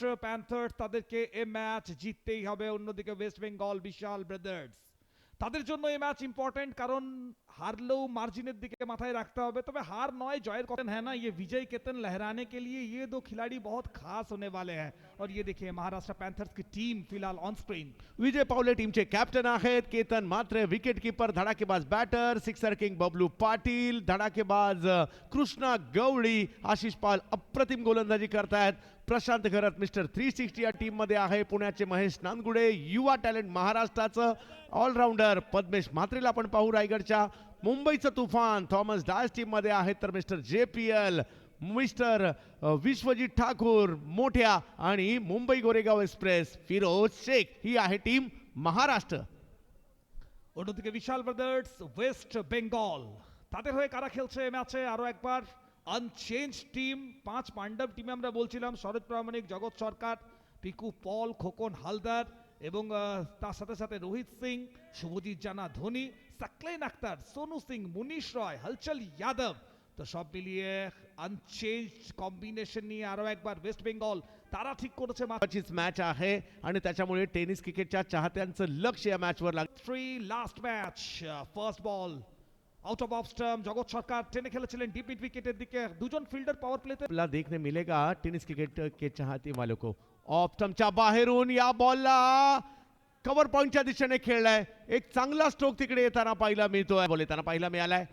Panthers তাদেরকে এই match জিততেই হবে। অন্যদিকে ওয়েস্ট বেঙ্গল বিশাল ব্রাদার্স তাদের জন্য এই ম্যাচ ইম্পর্টেন্ট, কারণ हारलेও मार्जिনের দিকে মাথায় রাখতে হবে। তবে हार নয় জয়ের কথা है ना, ये विजय केतन लहराने के लिए ये दो खिलाड़ी बहुत खास होने वाले हैं। और ये देखिए महाराष्ट्र पैंथर्स की टीम फिलहाल ऑन स्क्रीन। विजय पावले टीमचे कॅप्टन आहेत. केतन मात्रे विकेट कीपर, धडाकेबाज batter, sixer king Bablu Patil, धडाकेबाज कृष्णा गवळी, आशिष पाल अप्रतिम गोलंदाजी करतायत. प्रशांत घरत मिस्टर 360 या टीम मध्ये आहे. पुण्याचे महेश नांदगुडे, युवा टॅलेंट महाराष्ट्राचं ऑलराऊंडर पद्मेश म्हात्रेला आपण पाहू. रायगडच्या मुंबईचं तुफान थॉमस डायस टीम मध्ये आहेत. तर mister JPL, mister Vishwajeet Thakur मोठ्या आणि मुंबई गोरेगाव एक्सप्रेस फिरोज शेख ही आहे टीम महाराष्ट्र. অন্যদিকে বিশাল ব্রাদার্স ওয়েস্ট বেঙ্গল তাদের হয়ে কারা খেলছে এই ম্যাচে আরো একবার আনচেঞ্জ টিম। 5 পাণ্ডব টিমে আমরা বলছিলাম শরৎ প্রামাণিক, জগৎ সরকার, পিকু পল, খোকন হালদার এবং তার সাথে সাথে রোহিত সিং, শুভজিৎ জানা ধোনি, সাকলেন আক্তার, সোনু সিং, মুনিশ রয়, হলচল যাদব। তো সব মিলিয়ে আনচেঞ্জ কম্বিনেশন নিয়ে আরো একবার ওয়েস্ট বেঙ্গল তারা ঠিক করেছে हीच मॅच आहे आणि त्याच्यामुळे टेनिस क्रिकेटच्या चाहत्यांचं लक्ष या मॅचवर लागलं. 3 last match first ball out of off stump. जगत सरकार टेने खेलेছিলেন ডিপ মিড উইকেটের দিকে, দুজন ফিল্ডার পাওয়ার প্লেতে। आपला देखने मिलेगा टेनिस क्रिकेट के चाहते वालों को. ऑफ स्टंपच्या बाहेरून या बॉलला कव्हर पॉइंटच्या दिशेने खेळलाय. एक चांगला स्ट्रोक तिकडे येताना पाहिला मिळतोय. बॉल येताना पाहिला मिळालाय.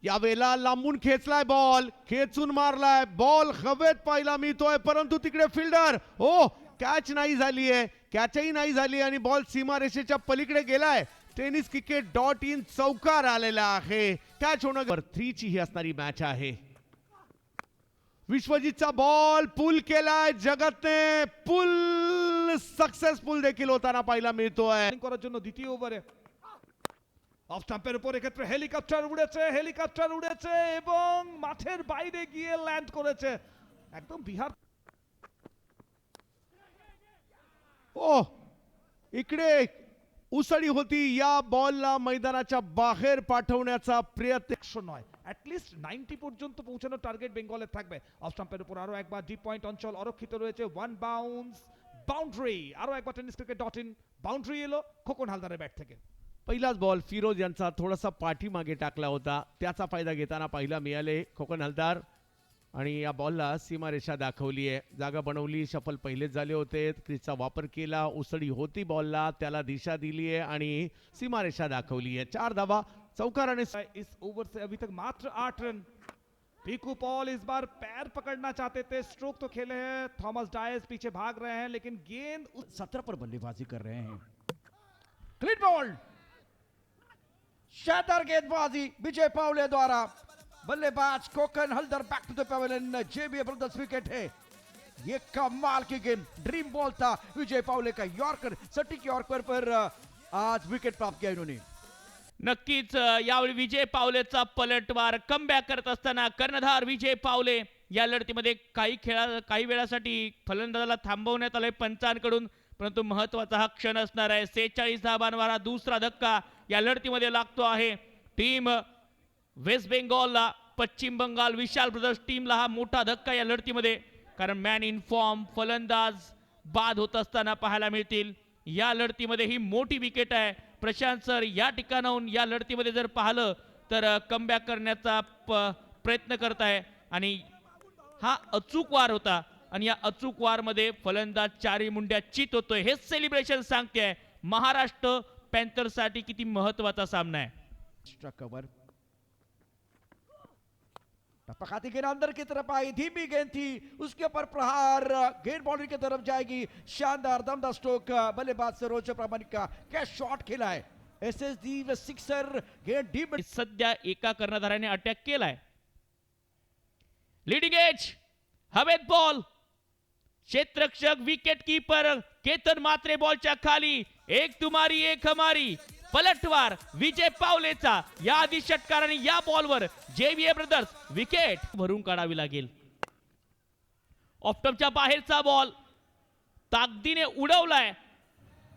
यावेळेला लांबून खेचलाय बॉल, खेचून मारलाय बॉल, हवेत पाहिला मिळतोय परंतु तिकडे फिल्डर हो कॅच नाही झालीये, कॅचही नाही झाली आणि बॉल सीमारेषेच्या पलीकडे गेलाय. टेनिस cricket.in चौकार आलेला आहे. कॅच होणं 3 ची ही असणारी मॅच आहे. विश्वजीतचा बॉल पुल केलाय जगतने, पुल सक्सेसफुल देखील होताना पाहायला मिळतोय. করার জন্য দ্বিতীয় ওভারে অফ স্টাম্পের উপর এক্ষেত্রে হেলিকপ্টার উড়েছে এবং মাঠের বাইরে গিয়ে ল্যান্ড করেছে একদম বিহার। ओ इकडे उसळी होती. या बॉलला मैदानाच्या बाहेर पाठवण्याचा प्रयत्न নয়, অ্যাটলিস্ট 90 পর্যন্ত পৌঁছানোর টার্গেট বেঙ্গলের থাকবে। অফ স্টাম্পের উপর আরো একবার ডিপ পয়েন্ট অঞ্চল অরক্ষিত রয়েছে। ওয়ান বাউন্স বাউন্ডারি, আরো একবার tenniscricket.in বাউন্ডারি এলো খোকন হালদারের ব্যাট থেকে। पहिलाच बॉल फिरोज यांचा थोडासा पाठीमागे टाकला होता, त्याचा फायदा घेताना पाहिला मिळाले खोकन हलदार. आणि या बॉलला सीमारेषा दाखवली आहे, जागा बनवली, शफल पहिलेच झाले होते, क्रीजचा वापर केला, उसळी होती बॉलला, त्याला दिशा दिली आहे आणि सीमारेषा दाखवली आहे. 4 धावा चौकाराने इस ओवर से अभी तक मात्र 8 रन। पीकू पॉल इस बार पैर पकड़ना चाहते थे, स्ट्रोक तो खेले हैं, थॉमस डायस पीछे भाग रहे हैं लेकिन गेंद 17 पर बल्लेबाजी कर रहे हैं. क्लीन बॉल, शानदार गेंदबाजी विजय पावले द्वारा. बल्लेबाज Kokan Haldar back to the pavilion. JBA brothers wicket है. ये कमाल की गेंद, ड्रीम बॉल था विजय पावले का. यॉर्कर, सटीक यॉर्कर पर आज विकेट प्राप्त किया इन्होंने. नक्कीच यावेळी विजय पावलेचा पलटवार कमबॅक करत असताना कर्णधार विजय पावले या लढतीमध्ये काही वेळासाठी फलंदाजाला थांबवण्यात आलंय पंचांकडून, परंतु महत्वाचा हा क्षण असणार आहे. 46 धावांवर दुसरा धक्का या लढतीमध्ये लागतो आहे. टीम वेस्ट बेंगॉलला, पश्चिम बंगाल विशाल ब्रदर्स टीमला हा मोठा धक्का या लढतीमध्ये, कारण मॅन इन फॉर्म फलंदाज बाद होत असताना पाहायला मिळतील. या लढतीमध्ये ही मोठी विकेट आहे. प्रशांत सर या ठिकाणाहून या लढतीमध्ये जर पाहिलं तर कमबॅक करण्याचा प्रयत्न करताय आणि हा अचूक वार होता आणि या अचूक वार मध्ये फलंदाज 4 मुंड्या चित होतोय. हे सेलिब्रेशन सांगते आहे महाराष्ट्र पॅन्थर्स साठी किती महत्वाचा सामना है. कवर टपकाती गेंद अंदर की तरफ आई, धीमी गेंद थी, उसके ऊपर प्रहार, गेंद बाउंड्री की तरफ जाएगी. शानदार दमदार स्ट्रोक बल्लेबाज सरोज प्रामाणिक का. क्या शॉट खेला है, SSD व सिक्सर. गेंद डीप सध्या एका कर्णधाराने अटॅक केलाय. लीडिंग एज हवेत बॉल, क्षेत्ररक्षक विकेट कीपर केतन मात्रे बॉलच्या खाली. एक तुम्हारी एक हमारी, पलटवार विजय पावलेचा. या आधी षटकाराने या बॉलवर JBA ब्रदर्स विकेट भरून काढावी लागेल. ऑफ्टमच्या बाहेरचा बॉल ताकदीने उडवलाय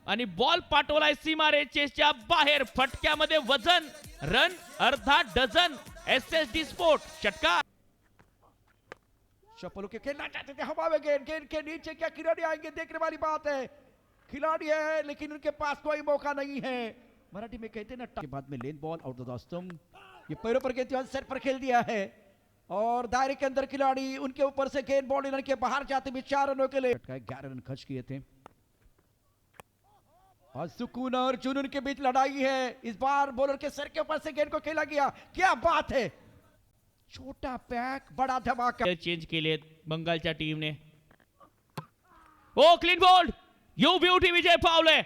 आणि बॉल पाठवलाय सीमारेषेच्या बाहेर. फटक्यामध्ये वजन, रन अर्धा डझन. SSD स्पोर्ट षटकार. चप्पलों के खेलना चाहते थे, हवा में गेंद, गेंद के नीचे क्या खिलाड़ी आएंगे, देखने वाली बात है। खिलाड़ी है लेकिन उनके पास कोई मौका नहीं है। मराठी में कहते हैं ना, के बाद में लेन बॉल आउट द स्टंप, ये पैरों पर गेंद सेट पर खेल दिया है और दायरे के अंदर खिलाड़ी, उनके ऊपर से गेंद बॉल रन के बाहर जाते हुए 4 रनों के लिए 11 रन खर्च किए थे। और सुकून और जुनून के बीच लड़ाई है। इस बार बॉलर के सर के ऊपर से गेंद को खेला गया, क्या बात है। छोटा पैक बड़ा धमाका चेंज केले बंगालच्या टीमने। Oh clean bowled, you beauty Vijay Pawle.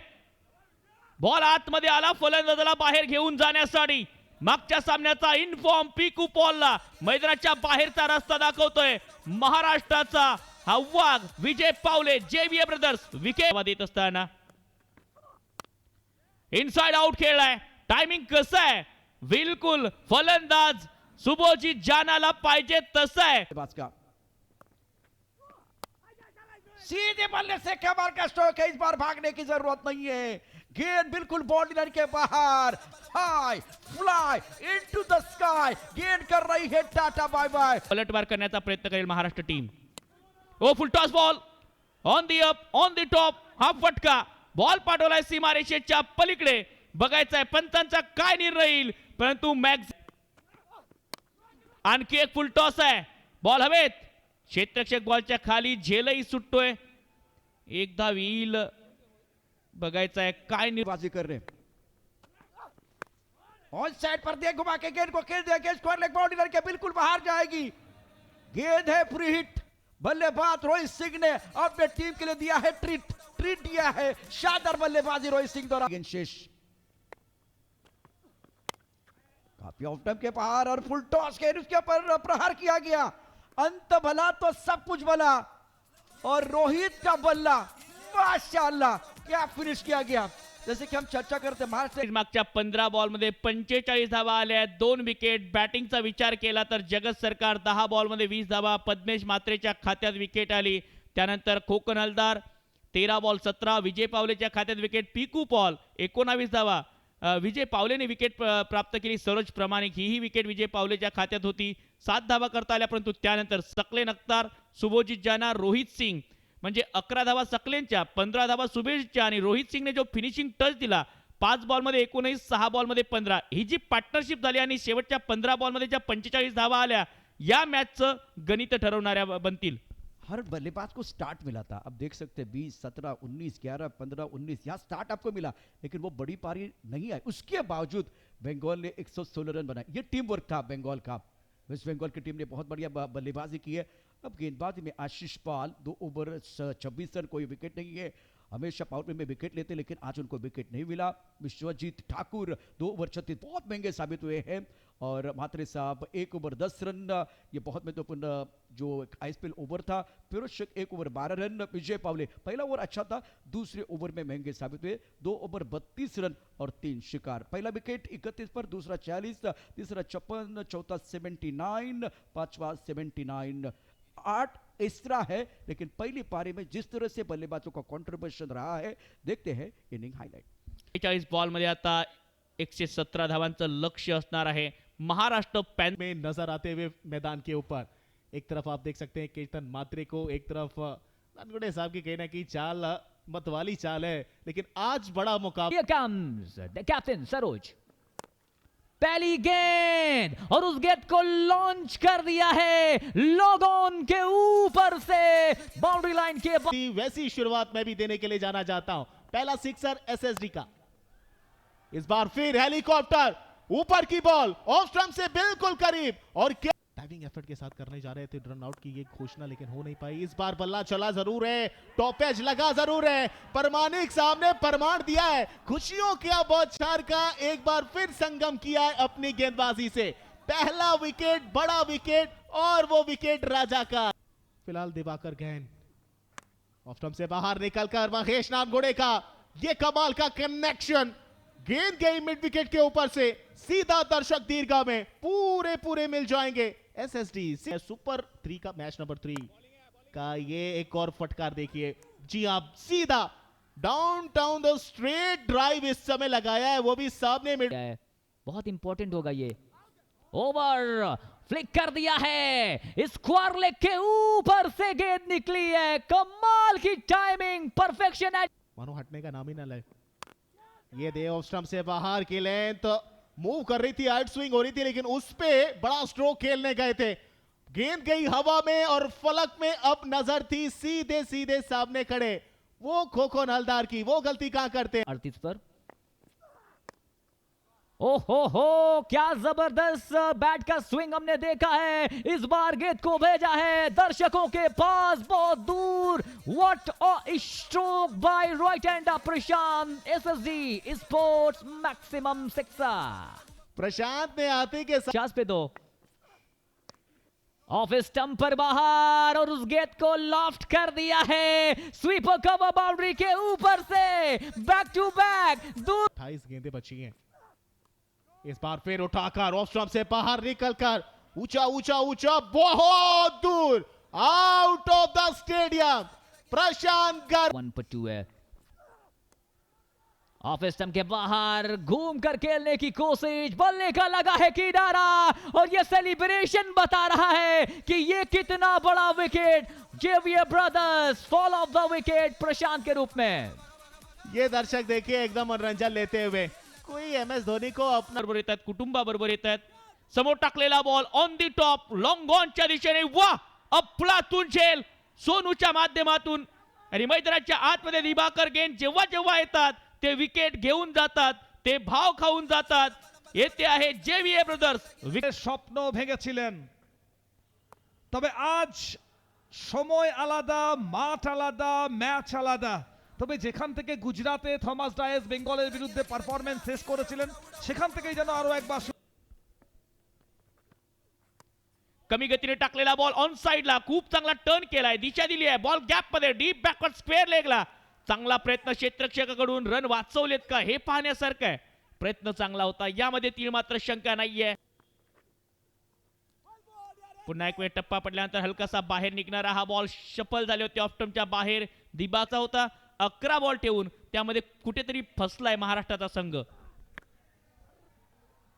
Ball आतमध्ये आला, फलंदाजाला बाहेर घेऊन जाण्यासाठी। मागच्या सामन्याचा इनफॉर्म पिकू पॉलला मैदानाच्या बाहेरचा रस्ता दाखवतोय महाराष्ट्राचा हा वाघ विजय पावले। जेबीए ब्रदर्स विकेट देत असताना इनसाइड आउट खेळलाय। टायमिंग कसं आहे, बिलकुल फलंदाज सुबोजित जानाला पाहिजे तसं आहे। का सीधे बल्ले से कमाल का स्ट्रोक है, इस बार भागने की जरूरत नहीं है। गेंद बिल्कुल बाउंड्री लाइन के बाहर, high fly into the sky, गेंद कर रही है टाटा बाय बाय। पलटवार करण्याचा प्रयत्न करेल Maharashtra team. Oh full toss ball on the up on the top, हा फटका बॉल पाठवलाय सीमारेषेच्या पलीकडे। बघायचंय पंचांचा काय निर्णय येईल, परंतु मॅक्स आणखी एक फुल टॉस आहे, बॉल हवेत, क्षेत्ररक्षक बॉलच्या खाली झेलही सुटतोय। एकदा येईल, बघायचंय काय बाजी कर रहे ऑन साइड पर दे, घुमा के गेंद को खेल दिया, गेंद स्क्वायर लेग बाउंड्री लाइन के बिल्कुल बाहर जाएगी। गेंद है फ्री हिट, बल्लेबाज रोहित सिंह ने अपने टीम के लिए दिया है ट्रीट दिया है। शानदार बल्लेबाजी रोहित सिंह द्वारा। गेंद शेष काफी ऑफ टाइम के बाहर और फुल टॉस के उसके ऊपर प्रहार किया गया। अंत भला तो सब कुछ भला, और रोहित का बल्ला माशाअल्लाह क्या फिनिश किया गया। जैसे कि हम चर्चा करते महाराष्ट्र मागच्या 15 बॉल मध्ये 45 धावा आल्या, 2 विकेट। बॅटिंगचा विचार केला तर जगत सरकार 10 बॉल मध्ये 20 धावा, पद्मेश मात्रेच्या खात्यात विकेट आली। त्यानंतर खोकन हलदार 13 बॉल 17, विजय पावलेच्या खात्यात विकेट। पिकू पॉल 19 धावा, विजय पावलेने विकेट प्राप्त केली। सरोज प्रमाणिक ही विकेट विजय पावलेच्या खात्यात होती, 7 धावा करता आल्या। परंतु त्यानंतर सकलेन अख्तर, सुबोजित जाना, रोहित सिंग, म्हणजे 11 धावा सकलेनच्या, 15 धावा सुबेशच्या आणि रोहित सिंगने जो फिनिशिंग टच दिला 5 बॉल मध्ये 19, 6 बॉल मध्ये 15, ही जी पार्टनरशिप झाली आणि शेवटच्या 15 बॉल मध्ये ज्या 45 धावा आल्या, या मॅचचं गणित ठरवणाऱ्या बनतील। हर बल्लेबाज को स्टार्ट मिला था, अब देख सकते हैं 20, 17, 19, 11, 15, 19 यहाँ स्टार्ट आपको मिला, लेकिन वो बड़ी पारी नहीं आई। उसके बावजूद बंगाल ने 116 रन बनाए। ये टीम वर्क था बंगाल का। वेस्ट बंगाल की टीम ने बहुत बढ़िया बल्लेबाजी की है। अब गेंदबाजी में आशीष पाल 2 ओवर 26 रन, कोई विकेट नहीं है। हमेशा पावर प्ले में विकेट लेते, लेकिन आज उनको विकेट नहीं मिला। विश्वजीत ठाकुर 2 ओवर 36 बहुत महंगे साबित हुए हैं। और म्हात्रे साहब 1 ओवर 10 रन, ये बहुत महत्वपूर्ण जो आईएसपीएल ओवर था। Firoz Shaikh 1 over 12 run. विजय पावले पहला ओवर अच्छा था, दूसरे ओवर में महंगे साबित हुए। 2 ओवर 32 रन और 3 शिकार। पहला विकेट 31 पर, दूसरा 40, तीसरा 56, चौथा 79, पांचवा 79। 8 एक्स्ट्रा है, लेकिन पहली पारी में जिस तरह से बल्लेबाजों का कंट्रीब्यूशन रहा है, देखते हैं इनिंग हाईलाइट। 41 बॉल मध्ये आता 117 धावांचं लक्ष्य असणार आहे महाराष्ट्र पॅन में नजर आते हुए मैदान के ऊपर। एक तरफ आप देख सकते हैं केतन मात्रे को, एक तरफ नानगुडे साहब की कहना की चाल मतवाली चाल है, लेकिन आज बड़ा मुकाबला। Here comes the captain Saroj. पहली गेंद और उस गेंद को लॉन्च कर दिया है लोगों के ऊपर से बाउंड्री लाइन के वैसी शुरुआत मैं भी देने के लिए जाना चाहता हूं। पहला सिक्सर एसएसडी का, इस बार फिर हेलीकॉप्टर, ऊपर की बॉल ऑफ स्टंप से बिल्कुल करीब, और क्या डाइविंग एफर्ट के साथ करने जा रहे थे रन आउट की ये घोषणा, लेकिन हो नहीं पाई। इस बार बल्ला चला जरूर है, टॉप एज लगा जरूर है। परमाणिक साहब ने प्रमाण दिया है, खुशियों का बौछार का एक बार फिर संगम किया है अपनी गेंदबाजी से। पहला विकेट, बड़ा विकेट, और वो विकेट राजा का। फिलहाल दिवाकर गैन ऑफ स्टंप से बाहर निकलकर महेश नानगुडे का ये कमाल का कनेक्शन, गेंद गई मिड विकेट के ऊपर से सीधा दर्शक दीर्घा में, पूरे मिल जाएंगे। एसएसडी सुपर 3 का मैच नंबर 3 का ये एक और फटकार देखिए। जी आप सीधा डाउन द स्ट्रेट ड्राइव इस समय लगाया है, वो भी सामने मिड। बहुत इंपॉर्टेंट होगा ये ओवर। फ्लिक कर दिया है, स्क्वायर लेग के ऊपर से गेंद निकली है, कमाल की टाइमिंग, परफेक्शन एट मानो हटने का नाम ही ना ले। ये दे ऑफ स्टंप से बाहर की लेंथ मूव कर रही थी, आउट स्विंग हो रही थी, लेकिन उस पे बड़ा स्ट्रोक खेलने गए थे, गेंद गई हवा में और फलक में अब नजर थी सीधे सीधे सामने खड़े वो खोखन हलदार की। वो गलती कहां करते हैं? 38 पर। ओहो हो, क्या जबरदस्त बैट का स्विंग हमने देखा है, इस बार गेंद को भेजा है दर्शकों के पास बहुत दूर। What a stroke by right hander Prashant, SSD sports maximum sixer. Prashant ने आते के साथ 50 पे 2, ऑफ स्टंप पर बाहर और उस गेंद को लॉफ्ट कर दिया है, स्वीपर कवर बाउंड्री के ऊपर से, बैक टू बैक दूर। 28 गेंदें बची हैं। इस बार फिर उठाकर ऑफ स्टंप से बाहर निकलकर ऊंचा ऊंचा ऊंचा बहुत दूर आउट ऑफ द स्टेडियम प्रशांत गर 1 पर 2 है, ऑफ स्टंप के बाहर घूम कर खेलने की कोशिश, बल्ले का लगा है किनारा और ये सेलिब्रेशन बता रहा है कि ये कितना बड़ा wicket. Xavier brothers fall of the wicket Prashant के रूप में। ये दर्शक देखिए एकदम मनोरंजन लेते हुए, कोई एमएस धोनी को अपना बरोबर येतात, कुटुंबाबरोबर येतात, समोर टाकलेला ball on the top long ऑनच्या दिशेने, वा अफलातून झेल सोनूच्या माध्यमातून आणि मैदानाच्या आतमध्ये दिबाकर गेंद जेव्हा जेव्हा येतात ते विकेट घेऊन जातात, ते भाव खाऊन जातात। येते आहे जेवीए ब्रदर्स। স্বপ্ন ভেঙেছিলেন, তবে আজ সময় আলাদা, মাঠ আলাদা, ম্যাচ আলাদা। তবে যেখান থেকে গুজরাটে থমাস ডায়েস বেঙ্গলের বিরুদ্ধে পারফরম্যান্স শেষ করেছিলেন, সেখান থেকেই যেন আরো একবার कमी गतीने टाकलेला बॉल ऑन साइडला, खूप चांगला टर्न केलाय, दिशा दिली आहे, बॉल गॅप मध्ये डीप बॅकवर्ड स्क्वेअर लेगला, चांगला प्रयत्न क्षेत्ररक्षकाकडून, रन वाचवलेत का हे पाहण्यासारखं आहे। प्रयत्न चांगला होता, यामध्ये तीळ मात्र शंका नाहीये। पुन्हा एक वेळ टप्पा पडल्यानंतर हलकासा बाहेर निघणारा हा बॉल शफल झाले होते, ऑफ स्टंपच्या बाहेर दिबाचा होता, 11 बॉल ठेवून त्यामध्ये कुठेतरी फसलाय महाराष्ट्राचा संघ।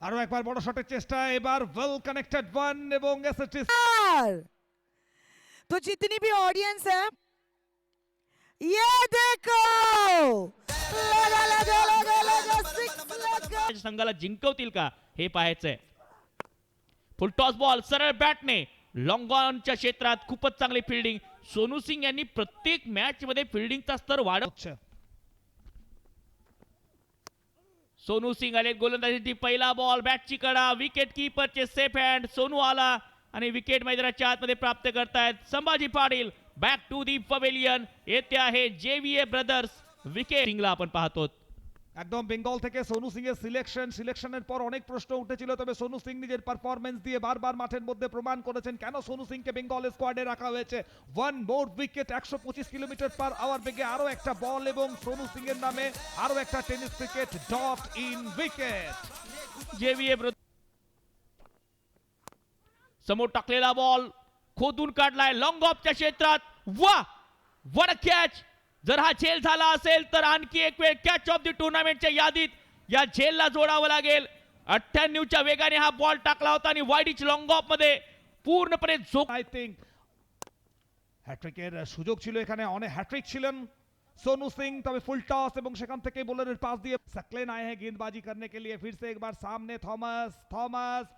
আরো একবার বড় শটের চেষ্টা, এবার ওয়েল কানেক্টেড ওয়ান এবং এসএসটি। तो जितनी भी ऑडियंस है, ये देखो लगा लगा लगा लगा सिक्स लगा। संघाला जिंकवतील का हे पाहायचंय। फुल टॉस बॉल सरळ बॅटने लॉंग ऑनच्या क्षेत्रात खूपच चांगली फिल्डिंग। सोनू सिंग यांनी प्रत्येक मॅच मध्ये फिल्डिंगचा स्तर वाढव। হচ্ছে सोनू सिंग आले गोलंदाजीसाठी, पहिला बॉल बॅटची कडा, विकेट कीपरचे सेफ हँड, सोनू आला आणि विकेट मैदानाच्या आतमध्ये प्राप्त करतायत Sambhaji Patil. Back to the pavilion, येते आहे जेवीए ब्रदर्स। विकेट सिंगला आपण पाहतो। একদম বেঙ্গল থেকে সোনু সিং এর সিলেকশনের পর অনেক প্রশ্ন উঠেছিল, তবে সোনু সিং নিজের পারফরম্যান্স দিয়ে বারবার মাঠের মধ্যে প্রমাণ করেছেন কেন সোনু সিংকে বেঙ্গল স্কোয়াডে রাখা হয়েছে। One more wicket, 125 kilometre per hour বেগে আরো একটা বল এবং সোনু সিং এর নামে আরো একটা tennis wicket, dot in wicket. जेवीए ब्रदर्स समोर टाकलेला बॉल खोदून काढलाय लॉंग ऑफच्या क्षेत्रात, वा व्हाट अ कॅच। जर हा झेल झाला असेल तर आणखी एक वेळ कॅच ऑफ द टुर्नामेंटच्या यादीत या झेलला जोडावं लागेल। 98च्या वेगाने हा बॉल टाकला होता आणि वाईडिच लॉंग ऑफ मध्ये पूर्णपणे झोक। আই থিঙ্ক হ্যাট্রিকের সুযোগ ছিল এখানে, অনেক হ্যাট্রিক ছিলেন सोनू सिंह, तभी फुल टॉस এবং সেখান থেকে বোলারের পাস দিয়ে सकलेन आए हैं गेंदबाजी करने के लिए। फिर से एक बार सामने थॉमस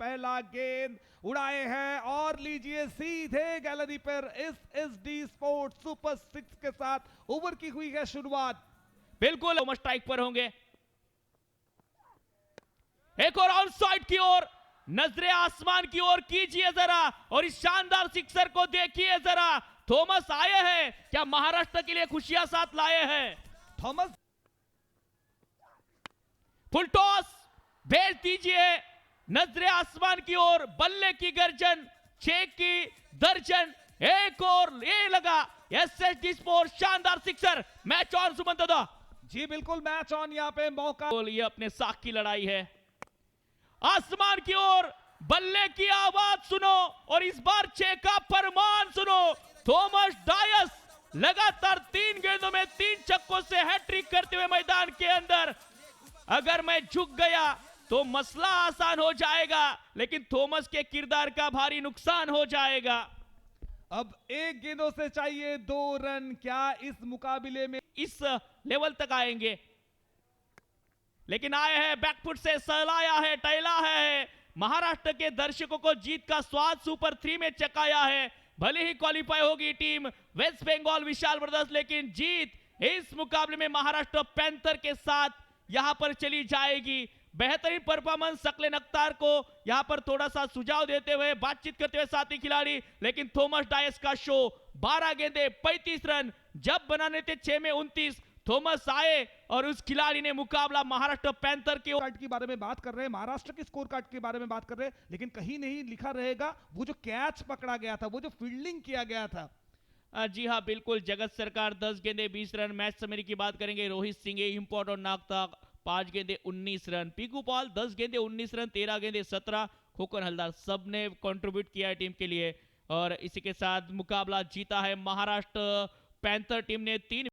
पहला गेंद उड़ाए हैं और लीजिए सीधे गैलरी पर एसएसडी स्पोर्ट्स सुपर 6 के साथ ओवर की हुई है शुरुआत। बिल्कुल स्ट्राइक पर होंगे। एक और ऑन साइड की ओर, नजरे आसमान की ओर कीजिए जरा और इस शानदार सिक्सर को देखिए जरा। थॉमस आए हैं, क्या महाराष्ट्र के लिए खुशियां साथ लाए हैं। थॉमस फुल टॉस भेज दीजिए नजरे आसमान की ओर, बल्ले की गर्जन, 6 की दर्जन, एक और ये लगा एसएसडी स्पोर्ट्स शानदार सिक्सर। मैच ऑन सुमंत दा। जी बिल्कुल मैच ऑन, यहाँ पे मौका, ये अपने साख की लड़ाई है। आसमान की ओर बल्ले की आवाज सुनो और इस बार 6 का फरमान सुनो। थॉमस डायस लगातार 3 गेंदों में 3 छक्कों से हैट्रिक करते हुए मैदान के अंदर। अगर मैं झुक गया तो मसला आसान हो जाएगा, लेकिन थॉमस के किरदार का भारी नुकसान हो जाएगा। अब 1 गेंदों से चाहिए 2 रन। क्या इस मुकाबले में इस लेवल तक आएंगे? लेकिन आए हैं बैकफुट से, सहलाया है, टहला है, महाराष्ट्र के दर्शकों को जीत का स्वाद सुपर 3 में चकाया है। भले ही क्वालिफाई होगी टीम वेस्ट बंगाल विशाल ब्रदर्स, लेकिन जीत इस मुकाबले में महाराष्ट्र पैंथर के साथ यहां पर चली जाएगी। बेहतरीन परफॉर्मेंस शकलेन अख्तर को यहां पर थोड़ा सा सुझाव देते हुए, बातचीत करते हुए साथी खिलाड़ी, लेकिन थॉमस डायस का शो 12 गेंदे 35 रन, जब बनाने थे 6 में 29। थॉमस आए और उस खिलाड़ी ने मुकाबला महाराष्ट्र पैंथर के कार्ड के बारे में बात कर रहे हैं, महाराष्ट्र के स्कोर कार्ड के बारे में बात कर रहे हैं, लेकिन कहीं नहीं लिखा रहेगा वो जो कैच पकड़ा गया था, वो जो फील्डिंग किया गया था। जी हाँ बिल्कुल। जगत सरकार 10 गेंदे 20 रन। मैच समरी की बात करेंगे, रोहित सिंह इंपॉर्ट और नागता 5 गेंदे 19 रन। पीकू पॉल 10 गेंदे 19 रन, 13 गेंदे 17। खोकन हलदार सबने कंट्रीब्यूट किया है टीम के लिए, और इसी के साथ मुकाबला जीता है महाराष्ट्र पैंथर टीम ने। 3